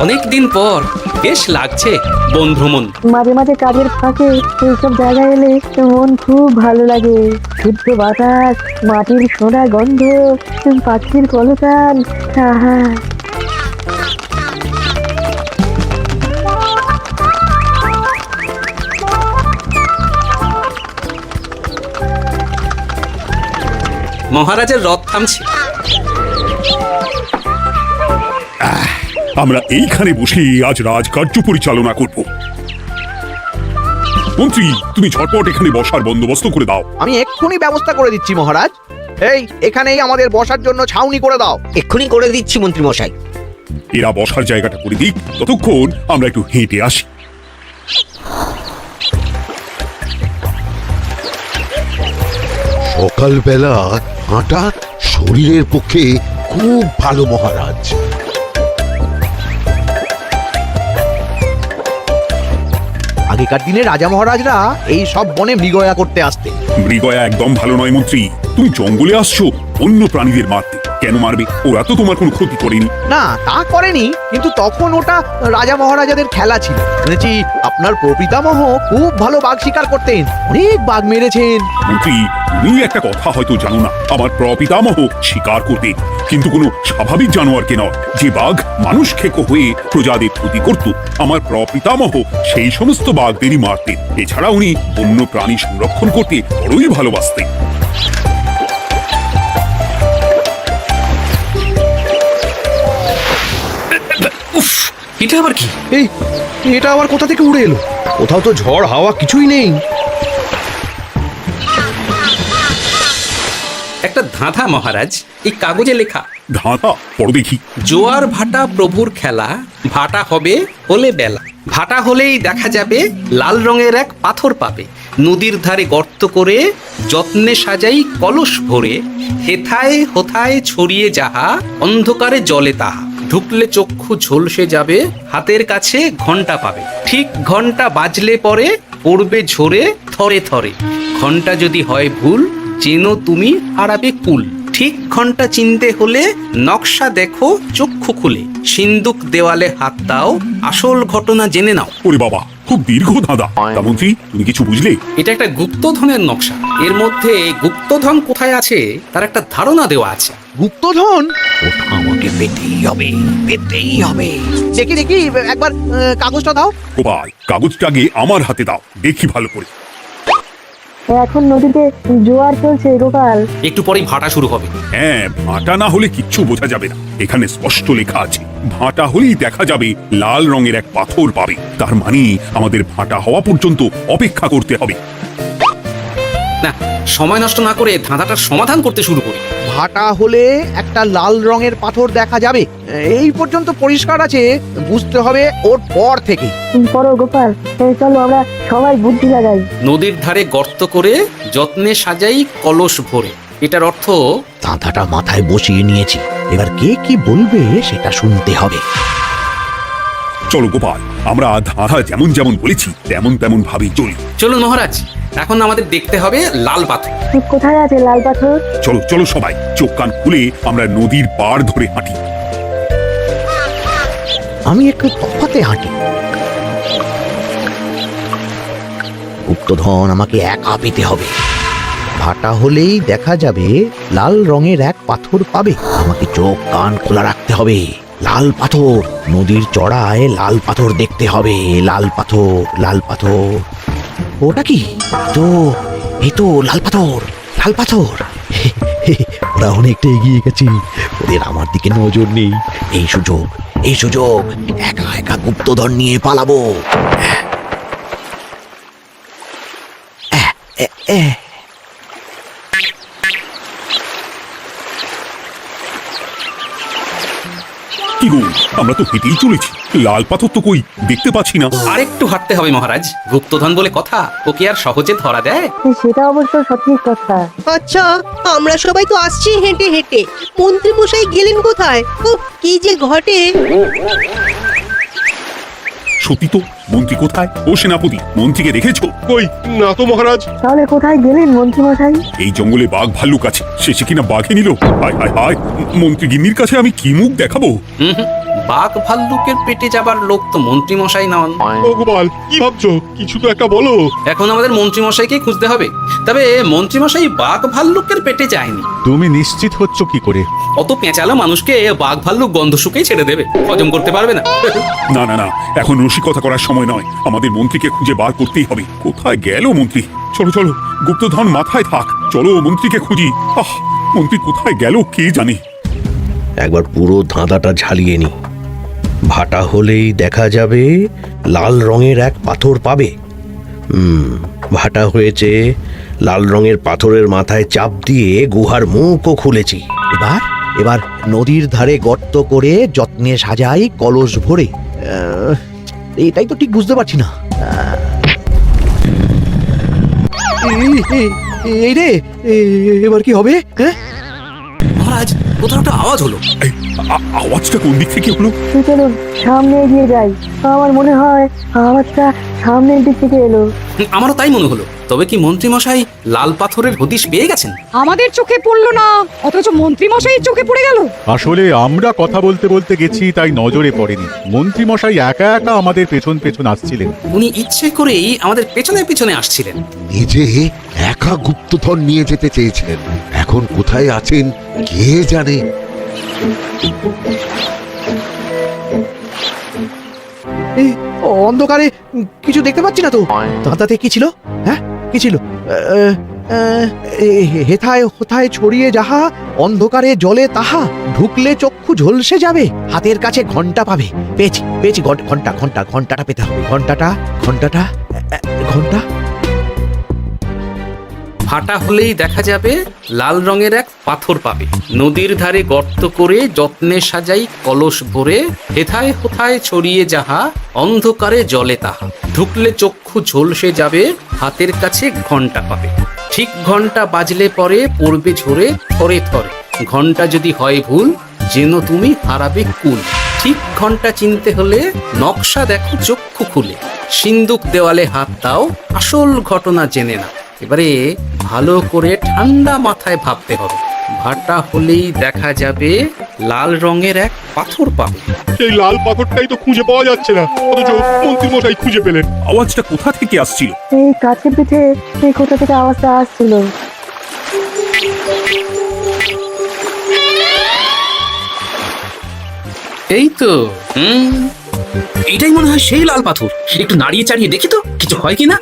অনেকদিন পর বেশ লাগছে বন্ধুমন। মাঝে মাঝে কাজের ফাঁকে এইসব জায়গায় এলে মন খুব ভালো লাগে। শুদ্ধ বাতাস, মাটির সোনা গন্ধ, পাখির কলতান, আহা। মহারাজের রথ থামছে। আমরা এইখানে বসে আজ রাজকার্য পরিচালনা করব। মন্ত্রী, তুমি ঝটপট এখানে বসার বন্দোবস্ত করে দাও। আমি এক্ষুনি ব্যবস্থা করে দিচ্ছি মহারাজ। এখানেই আমাদের বসার জন্য ছাউনি করে দাও। এক্ষুনি করে দিচ্ছি মন্ত্রী মশাই। এরা বসার জায়গাটা করে দিক, ততক্ষণ আমরা একটু হেঁটে আসি। সকালবেলা হাঁটা শরীরের পক্ষে খুব ভালো মহারাজ। আগেকার দিনে রাজা মহারাজরা এই সব বনে মৃগয়া করতে আসতেন। মৃগয়া একদম ভালো নয় মন্ত্রী। তুমি জঙ্গলে আসছো অন্য প্রাণীদের মারতে, কেন মারবে? ওরা তো তোমার কোনো ক্ষতি করেনি। না, তা করেনি, কিন্তু তখন ওটা রাজা মহারাজাদের খেলা ছিল। শুনেছি আপনার প্রপিতামহ খুব ভালো বাঘ শিকার করতেন, অনেক বাঘ মেরেছেন। মন্ত্রী, তুমি একটা কথা হয়তো জানো না, আমার প্রপিতামহ শিকার করতে, কিন্তু কোনো স্বাভাবিক জানোয়ারকে নয়। যে বাঘ মানুষ খেকো হয়ে প্রজাদের ক্ষতি করত, আমার প্রপিতামহ সেই সমস্ত বাঘদেরই মারতেন। এছাড়া উনি অন্য প্রাণী সংরক্ষণ করতে বড়ই ভালোবাসতেন। উফ, এটা আবার কি? এটা আবার কোথা থেকে উড়ে এলো? কোথাও তো ঝড় হাওয়া কিছুই নেই। একটা ধাঁধা মহারাজ, এই কাগজে লেখা। ধাঁধা পড়ো দেখি। জোয়ার ভাটা প্রভুর খেলা, ভাটা হবে হলে বেলা, ভাটা হলেই দেখা যাবে লাল রঙের এক পাথর পাবে, নদীর ধারে গর্ত করে যত্নে সাজাই কলস ভরে, হেথায় হোথায় ছড়িয়ে যাহা, অন্ধকারে জলে তাহা, ঢুকলে চক্ষু ঝলসে যাবে, হাতের কাছে ঘন্টা পাবে, ঠিক ঘন্টা বাজলে পরে পড়বে ঝরে থরে থরে, ঘন্টা যদি হয় ভুল যেন তুমি হারাবে কুল, ঠিক ঘন্টা চিনতে হলে নকশা দেখো চক্ষু খুলে, সিন্দুক দেওয়ালে হাত দাও, আসল ঘটনা জেনে নাও। ওরে বাবা, খুব দীর্ঘ ধাঁধা। তা মন্ত্রী, তুমি কিছু বুঝলে? এটা একটা গুপ্তধনের নকশা। এর মধ্যে গুপ্তধন কোথায় আছে তার একটা ধারণা দেওয়া আছে। গুপ্তধন? ওটা আমাকে পেতেই হবে, পেতেই হবে। দেখি দেখি, একবার কাগজটা দাও। গোপাল, কাগজটা আগে আমার হাতে দাও, দেখি ভালো করে। এখন নদীতে জোয়ার চলছে গোপাল। একটু পরেই ভাটা শুরু হবে। হ্যাঁ, ভাটা না হলে কিচ্ছু বোঝা যাবে না। এখানে স্পষ্ট লেখা আছে, ভাটা হলেই দেখা যাবে লাল রঙের এক পাথর পাবে। তার মানে আমাদের ভাটা হওয়া পর্যন্ত অপেক্ষা করতে হবে। না, সময় নষ্ট না করে ধাঁধাটার সমাধান করতে শুরু করি। ভাটা হলে একটা লাল রঙের পাথর দেখা যাবে, এই পর্যন্ত পরিষ্কার আছে। বুঝতে হবে ওর পর থেকে। পড়ো গোপাল, চলো আমরা সবাই বুদ্ধি লাগাই। নদীর ধারে গর্ত করে যত্নে সাজাই কলস ভরে, এটার অর্থ ধাঁধাটা মাথায় বসিয়ে নিয়েছি, এবার কে কি বলবে সেটা শুনতে হবে। চলো গোপাল, আমরা ধাঁধা যেমন যেমন বলেছি তেমন তেমন ভাবেই চলি। চলুন মহারাজ, এখন আমাদের দেখতে হবে লাল পাথর। কোথায় আছে লাল পাথর? চলো চলো সবাই, চোখ কান খুলে আমরা নদীর পাড় ধরে হাঁটি। আমি একটু তফাতে হাঁটি। গুপ্তধন আমাকে একা পেতে হবে। ভাটা হলেই দেখা যাবে লাল রঙের এক পাথর পাবে, আমাকে চোখ কান খোলা রাখতে হবে। লাল পাথর, নদীর চড়ায় লাল পাথর দেখতে হবে। লাল পাথর, লাল পাথর। ওটা কি? এই তো লাল পাথর, লাল পাথর। ওরা অনেকটা এগিয়ে গেছে, ওদের আমার দিকে নজর নেই। এই সুযোগ, এই সুযোগ, একা একা গুপ্তধন নিয়ে পালাবো। কি গো, আমরা তো হেঁটেই চলেছি, লাল পাথর তো কই দেখতে পাচ্ছি না। আরেকটু হাঁটতে হবে মহারাজ, গুপ্তধন বলে কথা, ওকে আর সহজে ধরা দেয়? সেটা অবশ্য সঠিক কথা। আচ্ছা, আমরা সবাই তো আসছি হেঁটে হেঁটে, মন্ত্রী মশাই গেলেন কোথায়? উফ, কি যে ঘটে। সত্যি তো, মন্ত্রী কোথায়? ও সেনাপতি, মন্ত্রীকে দেখেছো? কই না তো মহারাজ। তাহলে কোথায় গেলেন মন্ত্রী মশাই? এই জঙ্গলে বাঘ ভাল্লুক আছে, শেষে কিনা বাঘে নিল। হায় হায় হায়, মন্ত্রী গিন্নির কাছে আমি কি মুখ দেখাবো? বাঘ ভাল্লুকের পেটে যাবার লোক তো মন্ত্রী মশাই নন। ও গোপাল, কি ভাবছো? কিছু তো একটা বলো। এখন আমাদের মন্ত্রী মশাইকে খুঁজতে হবে। তবে মন্ত্রী মশাই বাঘ ভাল্লুকের পেটে যায়নি। তুমি নিশ্চিত হচ্ছ কি করে? অত পেঁচালো মানুষকে বাঘ ভাল্লুক গন্ধ শুকেই ছেড়ে দেবে, হজম করতে পারবে না। না না না, এখন রসিকতা করার সময় নয়। আমাদের মন্ত্রীকে খুঁজে বার করতেই হবে। কোথায় গেল মন্ত্রী? চলো চলো, গুপ্তধন মাথায় থাক, চলো মন্ত্রীকে খুঁজি। আহ, মন্ত্রী কোথায় গেল কে জানে। একবার পুরো ধাঁধাটা ঝালিয়ে নি। ভাটা হলেই দেখা যাবে লাল রঙের এক পাথর পাবে। ভাটা হয়েছে, লাল রঙের পাথরের মাথায় চাপ দিয়ে গুহার মুখও খুলেছি। এবার এবার নদীর ধারে গর্ত করে যত্নে সাজাই কলস ভরে। এটাই তো ঠিক বুঝতে পারছি না। এই রে, এবার কি হবে? হ্যাঁ, মহারাজ, কোথাও একটা আওয়াজ হলো। এই, আওয়াজটা কোন দিক থেকে হলো? চলুন সামনে এগিয়ে যাই। আমার মনে হয় আওয়াজটা সামনের দিক থেকে এলো। আমারও তাই মনে হলো। তবে কি মন্ত্রী মশাই লাল পাথরের হদিশ পেয়ে গেছেন? আমাদের চোখে পড়লো না, অথচ মন্ত্রী মশাই চোখে পড়ে গেল। আসলে আমরা কথা বলতে বলতে গেছি, তাই নজরে পড়েনি। মন্ত্রী মশাই একা একা আমাদের পেছন পেছন আসছিলেন। উনি ইচ্ছে করেই আমাদের পেছনে পেছনে আসছিলেন। নিজে একা গুপ্তধন নিয়ে যেতে চেয়েছিলেন, এখন কোথায় আছেন কে জানে। এই অন্ধকারে কিছু দেখতে পাচ্ছি না তো। দাঁতাতে কি ছিল? হ্যাঁ, কি ছিল? হেথায় হোথায় ছড়িয়ে যাহা, অন্ধকারে জলে তাহা, ঢুকলে চক্ষু ঝলসে যাবে, হাতের কাছে ঘন্টা পাবে। পেয়েছি পেয়েছি, ঘন্টা ঘন্টা ঘন্টাটা পেতে হবে। ঘন্টাটা ঘন্টাটা ঘন্টা। ভাটা হলেই দেখা যাবে লাল রঙের এক পাথর পাবে। নদীর ধারে গর্ত করে যত্নে সাজাই কলস ভরে, হেথায় হোথায় ছড়িয়ে যাহা, অন্ধকারে জলে তাহা, ঢুকলে চক্ষু ঝলসে যাবে, হাতের কাছে ঘন্টা পাবে। ঠিক ঘন্টা বাজলে পরে পড়বে ঝরে থরে থরে, ঘন্টা যদি হয় ভুল যেন তুমি হারাবে কুল। ঠিক ঘন্টা চিনতে হলে নকশা দেখো চক্ষু খুলে, সিন্দুক দেওয়ালে হাত দাও, আসল ঘটনা জেনে না। এবারে ভালো করে ঠান্ডা মাথায় ভাবতে হবে। ভাটা হলেই দেখা যাবে লাল রঙের এক পাথর পাবে। সেই লাল পাথরটাই তো খুঁজে পাওয়া যাচ্ছে না, অথচ মন্ত্রী মশাই খুঁজে পেলেন। আওয়াজটা কোথা থেকে আসছিল? এই কাছের পিঠে এই কোথা থেকে আওয়াজটা আসছিল। এই তো, এটাই মনে হয় সেই লাল পাথর। একটু নাড়িয়ে চাড়িয়ে দেখি তো কিছু হয় কিনা।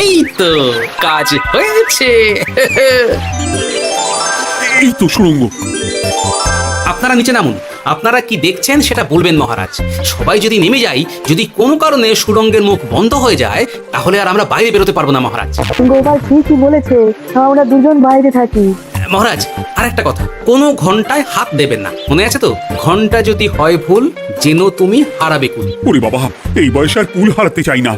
এই তো, কাজ হয়েছে। এই তো সুড়ঙ্গ। আপনারা নিচে নামুন। আপনারা কি দেখছেন সেটা বলবেন মহারাজ। সবাই যদি নেমে যাই, যদি কোনো কারণে সুড়ঙ্গের মুখ বন্ধ হয়ে যায়, তাহলে আর আমরা বাইরে বেরোতে পারবো না মহারাজ। গোপাল ঠিকই বলেছে, আমরা দুজন বাইরে থাকি। মহারাজ, আর একটা কথা, কোনো ঘন্টায় হাত দেবেন না, মনে আছে তো? ঘন্টা যদি হয় ভুল যেন তুমি হারাবে কুল। ওরে বাবা, এই বয়সে আর কুল হারাতে চাই না।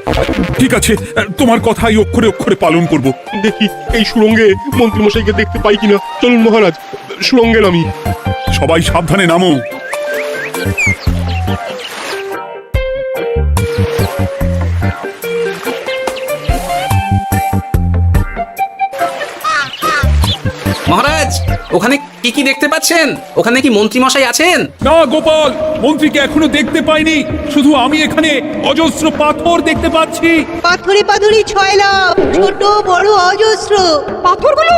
ঠিক আছে, তোমার কথাই অক্ষরে অক্ষরে পালন করব। দেখি এই সুড়ঙ্গে মন্ত্রী মশাইকে দেখতে পাই কিনা। চলুন মহারাজ, সুড়ঙ্গে নামি। সবাই সাবধানে নামো। মহারাজ, ওখানে কি কি দেখতে পাচ্ছেন? ওখানে কি মন্ত্রী মশাই আছেন? না গোপাল, মন্ত্রীকে এখনো দেখতে পাইনি। শুধু আমি এখানে অজস্র পাথর দেখতে পাচ্ছি। পাথরে পাথরে ছয়লা, ছোট বড় অজস্র। পাথরগুলো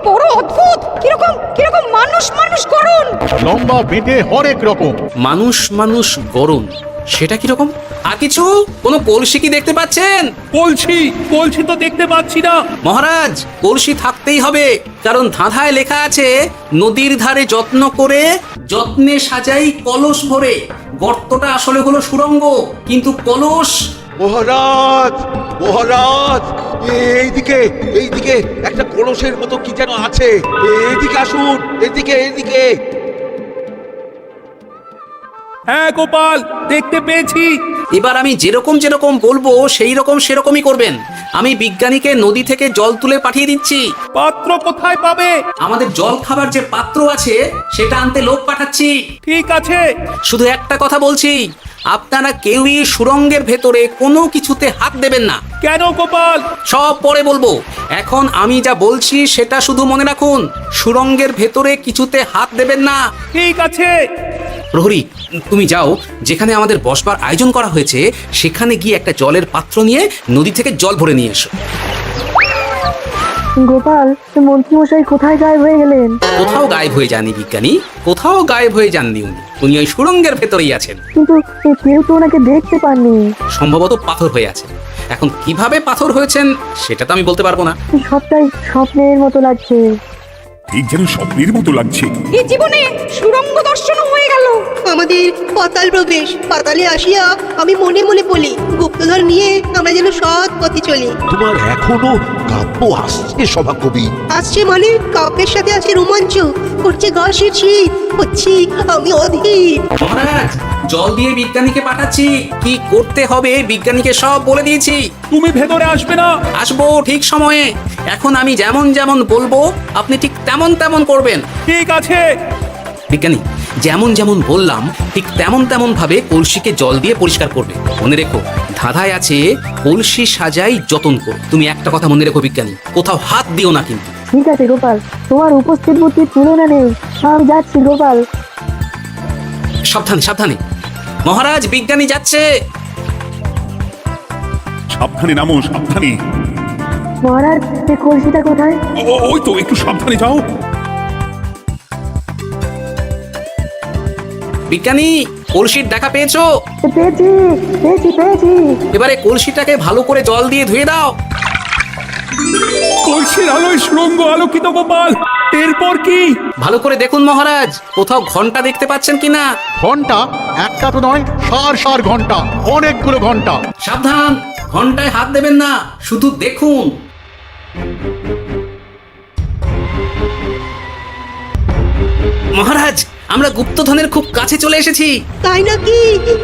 বড় অদ্ভুত, কিরকম কিরকম মানুষ মানুষ করুন। লম্বা বেটে হরেক রকম। মানুষ মানুষ গরম, সেটা কিরকম? আর কিছু, কোনো কলসি কি দেখতে পাচ্ছেন? বলছি তো দেখতে পাচ্ছি না। মহারাজ, কলসি থাকতেই হবে, কারণ ধাঁধায় লেখা আছে নদীর ধারে যত্ন করে যত্নে সাজাই কলস ভরে। গর্তটা আসলে হলো সুড়ঙ্গ, কিন্তু কলস। মহারাজ, মহারাজ, এইদিকে এইদিকে একটা কলসের মতো কি যেন আছে। এইদিকে আসুন, এদিকে এদিকে। হ্যাঁ গোপাল, দেখতে পেয়েছি। এবার আমি যেরকম যেরকম বলবো সেই রকম সেরকমই করবেন। আমি বিজ্ঞানীকে নদী থেকে জল তুলে পাঠিয়ে দিচ্ছি। পাত্র কোথায় পাবে? আমাদের জল খাবার যে পাত্র আছে সেটা আনতে লোক পাঠাচ্ছি। ঠিক আছে। শুধু একটা কথা বলছি, আপনারা কেউই সুড়ঙ্গের ভেতরে কোনো কিছুতে হাত দেবেন না। কেন গোপাল? সব পরে বলবো। এখন আমি যা বলছি সেটা শুধু মনে রাখুন, সুড়ঙ্গের ভেতরে কিছুতে হাত দেবেন না। ঠিক আছে। প্রহরী, তুমি যাও, যেখানে আমাদের বসবার আয়োজন করা হয়েছে সেখানে গিয়ে একটা জলের পাত্র নিয়ে নদী থেকে জল ভরে নিয়ে এসো। গোপাল, মন্ত্রীমশাই কোথায় গায়েব হয়ে গেলেন? কোথাও গায়েব হয়ে যাননি বিজ্ঞানী, কোথাও গায়েব হয়ে যাননি উনি ওই সুড়ঙ্গের ভেতরেই আছেন। কিন্তু কেউ তো ওনাকে দেখতে পাননি। সম্ভবত পাথর হয়ে আছে। এখন কিভাবে পাথর হয়েছেন সেটা তো আমি বলতে পারবো না। সবটাই স্বপ্নের মতো লাগছে। ঠিক যেন স্বপ্নের মতো লাগছে। এই জীবনে সুরঙ্গ দর্শন হয়ে গেল। আমাদের পাতাল প্রবেশ, পাতালে আসিয়া আমি মনে মনে বলি, গুপ্তধন নিয়ে আমরা যেন সৎ পথে চলি। তোমার এখনো কাব্য আসছে সভাকবি? আসছে মানে কাব্যের সাথে আছে রোমাঞ্চ, করছে গা শীত, হচ্ছি আমি অধীর। মহারাজ, জল দিয়ে বিজ্ঞানীকে পাঠাচ্ছি। কি করতে হবে বিজ্ঞানীকে সব বলে দিয়েছি। তুমি ভেতরে আসবে না? আসবো ঠিক সময়ে। এখন আমি যেমন যেমন বলবো আপনি ঠিক তেমন তেমন করবেন। ঠিক আছে। বিজ্ঞানী, যেমন যেমন বললাম ঠিক তেমন তেমন ভাবে কলসিকে জল দিয়ে পরিষ্কার করবে। মনে রেখো, ধাঁধায় আছে কলসি সাজাই যতন কর। তুমি একটা কথা মনে রেখো বিজ্ঞানী, কোথাও হাত দিও না কিন্তু। ঠিক আছে গোপাল, তোমার উপস্থিত বুদ্ধির তুলনা নেই। আমি যাচ্ছি গোপাল। সাবধানে সাবধানে। মহারাজ, বিজ্ঞানী যাচ্ছে। সাবধানে নামো, সাবধানে। মহারাজ, এই কলসিটা কোথায়? ওই তো, একটু সাবধানে যাও। বিজ্ঞানী, কলসির দেখা পেয়েছো? পেয়েছি পেয়েছি পেয়েছি। এবারে কলসিটাকে ভালো করে জল দিয়ে ধুয়ে দাও। কলসির আলোয় সুড়ঙ্গ আলোকিত গোপাল। এরপর কি? ভালো করে দেখুন মহারাজ, কোথাও ঘন্টা দেখতে পাচ্ছেন কিনা। ঘন্টা একটা তো নয়, সার ঘন্টা, অনেকগুলো ঘন্টা। সাবধান, ঘন্টায় হাত দেবেন না, শুধু দেখুন। মহারাজ, আমরা গুপ্তধনের খুব কাছে চলে এসেছি। তাই নাকি?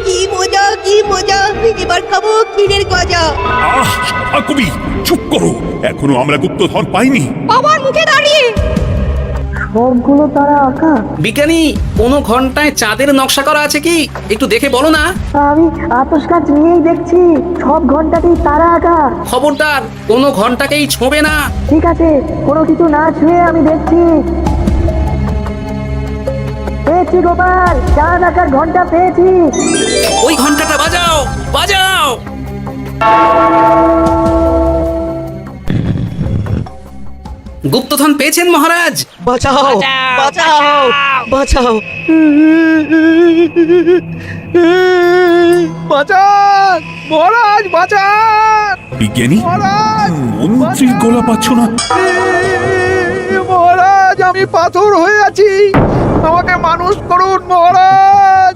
কি মজা কি মজা, এবার খাবো ক্ষীরের গজা। আহ, সভাকবি চুপ করো। এখনো আমরা গুপ্তধন পাইনি। বাবার মুখে দাঁড়িয়ে সবগুলো তারা আঁকা। বিজ্ঞানী, কোনো ঘন্টায় চাঁদের নকশা করা আছে কি? একটু দেখে বলো না। আমি আতস কাজ নিয়েই দেখছি, সব ঘন্টাতেই তারা আঁকা। খবরদার, কোনো ঘন্টাকেই ছোঁবে না। ঠিক আছে, কোনো কিছু না ছুঁয়ে আমি দেখছি। পেয়েছি গোপাল, চাঁদ আঁকার ঘন্টা পেয়েছি। ওই ঘন্টাটা বাজাও, বাজাও। গুপ্তধন পেয়েছেন মহারাজ? বাঁচাও বাঁচাও বাঁচাও। বাঁচান মহারাজ, বাঁচান বিজ্ঞানী, মন্ত্রীর গলা পাচ্ছ না? মহারাজ, আমি পাথর হয়ে আছি, আমাকে মানুষ করুন মহারাজ।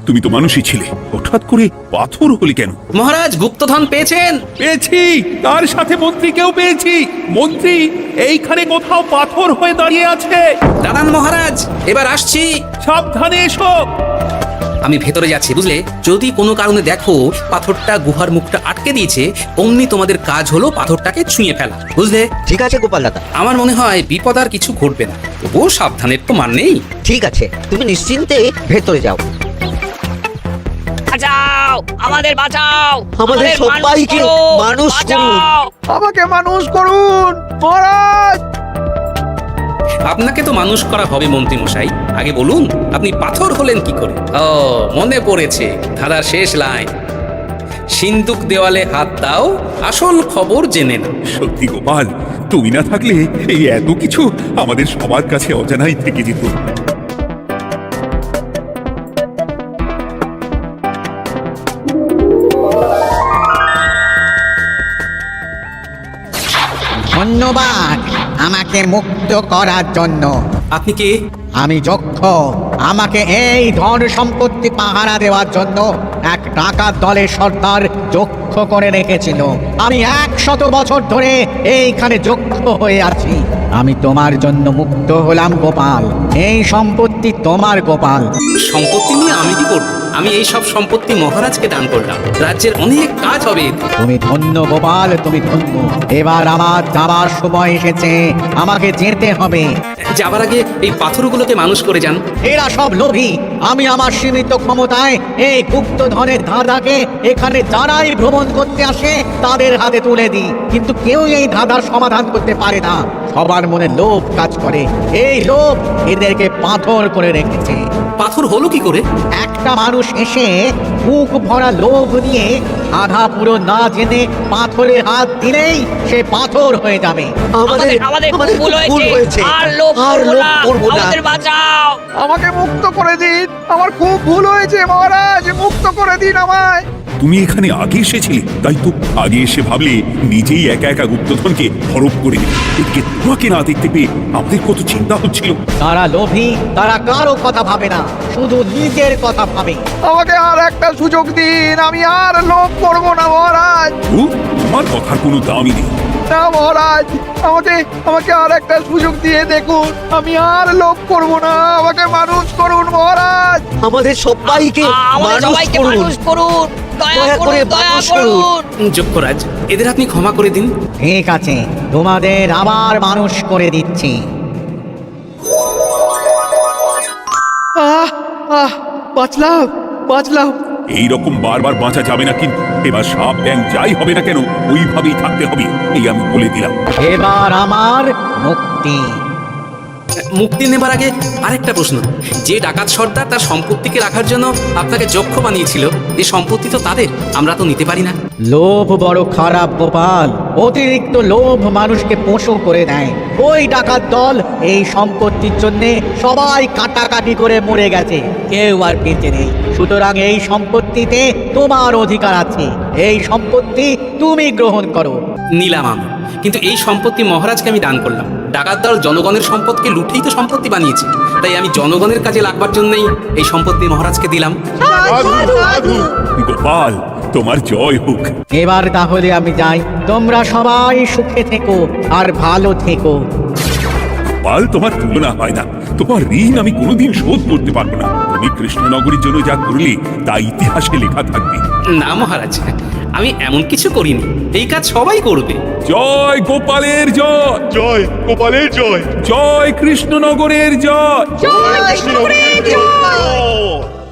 তুমি তো মানুষই ছিলে, হঠাৎ করে পাথর হলি কেন? মহারাজ, গুপ্তধন পেয়েছেন? পেয়েছি, তার সাথে মন্ত্রীকেও পেয়েছি। মন্ত্রী এইখানে কোথাও পাথর হয়ে দাঁড়িয়ে আছে। দাঁড়ান মহারাজ, এবার আসছি। সাবধানে এসো। আমি ভেতরে যাচ্ছি, বুঝলে? যদি কোনো কারণে দেখো পাথরটা গুহার মুখটা আটকে দিয়েছে, অমনি তোমাদের কাজ হলো পাথরটাকে ছুঁয়ে ফেলা, বুঝলে? ঠিক আছে গোপাল দাদা। আমার মনে হয় বিপদ আর কিছু ঘটবে না, তবুও সাবধানের তো মান নেই। ঠিক আছে, তুমি নিশ্চিন্তে ভেতরে যাও। বাঁচাও, আমাদের বাঁচাও, আমাদের সবাইকে মানুষ করুন। আমাকে মানুষ করুন মহারাজ। আপনাকে তো মানুষ করা হবে মন্ত্রী মশাই। আগে বলুন, আপনি পাথর হলেন কি করে? ও, মনে পড়েছে ধাঁধার শেষ লাইন, সিন্দুক দেওয়ালে হাত দাও, আসল খবর জেনে নাও। সত্যি গোপাল, তুমি না থাকলে এই এত কিছু আমাদের সবার কাছে অজানাই থেকে যেত। ধন্যবাদ আমাকে মুক্ত করার জন্য। আপনি কে? আমি যক্ষ। আমাকে এই ধন সম্পত্তি পাহারা দেওয়ার জন্য এক ডাকাত দলের সর্দার যক্ষ করে রেখেছিল। আমি 100 বছর ধরে এইখানে যক্ষ হয়ে আছি। আমি তোমার জন্য মুক্ত হলাম গোপাল। এই সম্পত্তি তোমার গোপাল। সম্পত্তি নিয়ে আমি কি করব? আমি এই সব সম্পত্তি মহারাজকে দান করলাম, রাজ্যের অনেক কাজ হবে। তুমি ধন্য গোপাল, তুমি ধন্য। এবার আমার যাবার সময় এসেছে, আমাকে যেতে হবে। যাবার আগে এই পাথরগুলোকে মানুষ করে যান। এরা সব লোভী। আমি আমার সীমিত ক্ষমতায় এই গুপ্ত ধনের ধাঁধাকে এখানে যারাই ভ্রমণ করতে আসে তাদের হাতে তুলে দিই, কিন্তু কেউ এই ধাঁধার সমাধান করতে পারে না। সবার মনে লোভ কাজ করে, এই লোভ এদেরকে পাথর করে রেখেছে। পাথর হলো কি করে? একটা মানুষ এসে মুখ ভরা লোভ নিয়ে আধা পুরো না জেনে পাথরে হাত দিলেই সে পাথর হয়ে যাবে। আমাদের ভুল হয়েছে আর লোভ করবো না। বাঁচাও। আমাকে মুক্ত করে দিন, আমার খুব ভুল হয়েছে মহারাজ, মুক্ত করে দিন আমায়। তুমি এখানে আগে এসেছিলে, তাই তো আগে এসে ভাবলে নিজেই একা একা গুপ্তধনকে হরপ করে দিবে। এদিকে তোমাকে না দেখতে পেয়ে আমাদের কত চিন্তা হচ্ছিল। তারা লোভী, তারা কারো কথা ভাবে না, শুধু নিজের কথা ভাবে। আমাকে আর একটা সুযোগ দিন, আমি আর লোভ করবো না মহারাজ। তোমার কথার কোনো দামই নেই। না মহারাজ, আমাকে আর একটা সুযোগ দিয়ে দেখুন, আমি আর লোভ করবো না, আমাকে মানুষ করুন মহারাজ। আমাদের সবাইকে মানুষ করুন। দয়া করে মানুষ করুন। যক্ষরাজ, এদের আপনি ক্ষমা করে দিন। ঠিক আছে, তোমাদের আবার মানুষ করে দিচ্ছি। বাঁচলাম। এইরকম বারবার বাঁচা যাবে না, কিন্তু এবার সাপ ব্যাং যাই হবে না কেন ওইভাবেই থাকতে হবে, এই আমি বলে দিলাম। এবার আমার মুক্তি। মুক্তি নেবার আগে আরেকটা প্রশ্ন, যে ডাকাত সর্দার তার সম্পত্তিকে রাখার জন্য আপনাকে যক্ষ বানিয়েছিল, এই সম্পত্তি তো তাদের, আমরা তো নিতে পারি না। লোভ বড় খারাপ গোপাল, অতিরিক্ত লোভ মানুষকে পশু করে দেয়। ওই ডাকাত দল এই সম্পত্তির জন্য সবাই কাটাকাটি করে মরে গেছে, কেউ আর বেঁচে নেই। সুতরাং এই সম্পত্তিতে তোমার অধিকার আছে, এই সম্পত্তি তুমি গ্রহণ করো। নিলাম আমি, কিন্তু এই সম্পত্তি মহারাজকে আমি দান করলাম। ডাকাত দল জনগণের সম্পদকে লুটেই তো সম্পত্তি বানিয়েছে, তাই আমি জনগণের কাজে লাগবার জন্যই এই সম্পত্তি মহারাজকে দিলাম। গোপাল, তোমার জয় হোক। এবার তাহলে আমি যাই, তোমরা সবাই সুখে থেকো আর ভালো থেকো। গোপাল, তোমার তুলনা হয় না, তোমার ঋণ আমি কোনোদিন শোধ করতে পারবো না। তুমি কৃষ্ণনগরীর জন্য যা করলে তা ইতিহাসে লেখা থাকবে। না মহারাজ, আমি এমন কিছু করিনি, এই কাজ সবাই করবে। জয় গোপালের জয়, জয় গোপালের জয়, জয় কৃষ্ণনগরের জয়। জয় কৃষ্ণ, জয়।